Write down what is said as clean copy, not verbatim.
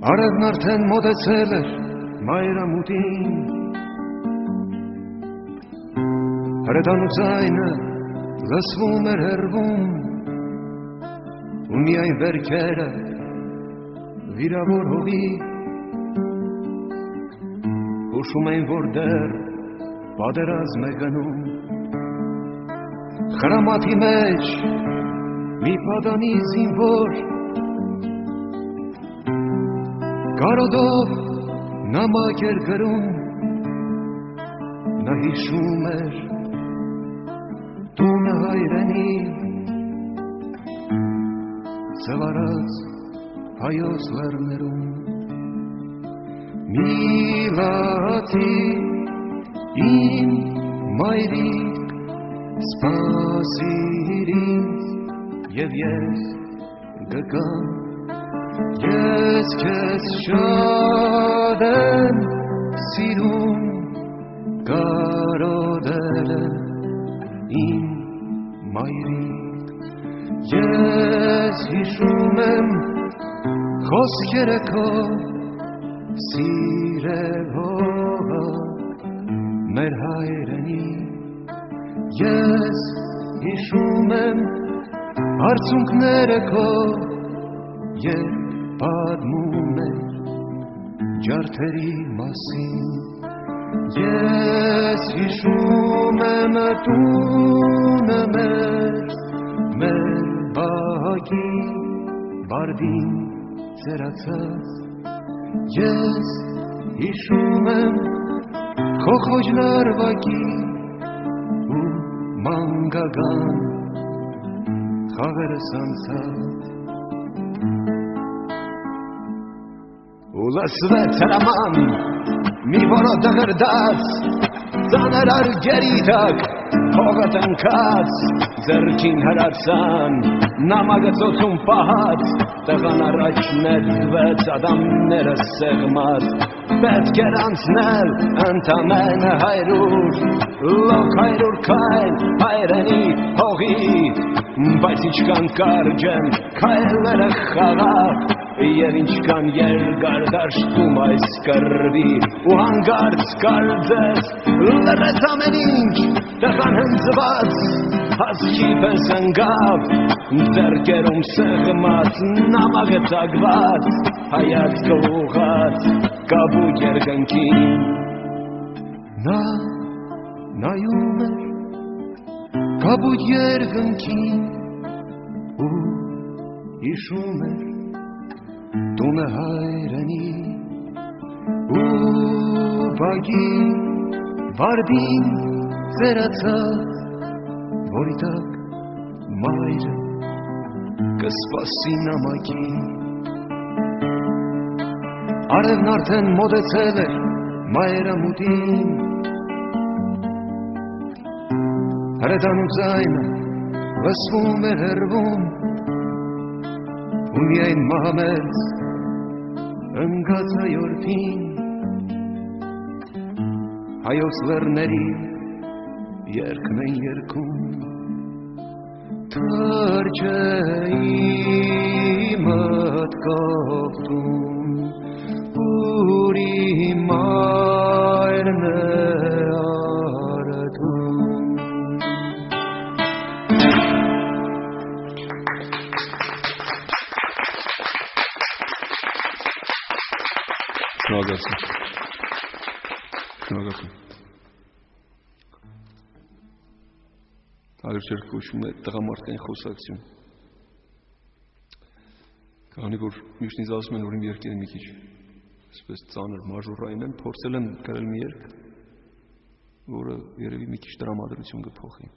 Արևն արդեն մոտեցել էր մայրամուտին, հրետանու ձայնը լսվում էր հեռվում, ու միայն վերքերը վիրավոր հողի հուշում էին, որ դեռ պատերազմ է գնում։ Խրամատի մեջ մի պատանի զինվոր կարոդով նամակ էր գրում, նա հիշում էր տունը հայրենի, ծվարած հայոց լեռներում։ Միլացի իմ մայրիկ, սպասիր ինձ, և ես գկամ, ես քեզ շատ եմ սիրում, կարոտել իմ մայրիկ, ես հիշում եմ խոսքերը քո, սիրել հողը մեր հայրենի, ես հիշում եմ արցունքները քո, երբ պատմում էր ջարդերի մասին, ես հիշում եմ տունը մեր բակի բարդին ծերացած, ես հիշում եմ քո խոժնարվակի ու մանգագան խաղերս անցած։ Ու լսվեց հրաման մի որոտ դղրդաց, ծանր արգերի տակ հողը տնքած, ձեռքին հրացան նամակը ծոցում պահած, տղան առաջ նետվեց ադամները սեղմած, պետք էր անցնել ընդամենը 100, լոկ 100 քայլ հայրենի հողի, բայց ինչքան կարճ են քայլերը խաղաղ, և ինչքան երկար դաշտում այս կռվի, ու հանկարծ կարծես լռեց ամեն ինչ, տղան հնձված հասկի պես ընկավ, ձեռքերում սեղմած նամակը ծակված, հայացքը ուղղած կապույտ երկնքին։ Նա նայում էր կապույտ երկնքին ու հիշում էր տունը հայրենի ու բակի բարդին ծերացած, որի տակ մայրը կսպասի նամակի։ Արևն արդեն մոտեցել էր մայրամուտին, հրետանու ձայնը լսվում էր հեռվում, ու միայն մահամերձ ընկած հայորդին հայոց լեռների երգն են երգում։ Թրջեի մտքով տուն, ուր իմ մայրն է արթուն։ Շնորհակալություն։ Այլ շերտ կոչվում է տղամարդկային խոսակցություն։ Քանի որ միշտ ինձ ասում են, որ իմ երգերը մի քիչ այսպես ծանր մաժորային են, փորձել եմ գրել մի երգ, որը երևի մի քիչ տրամադրություն կփոխի։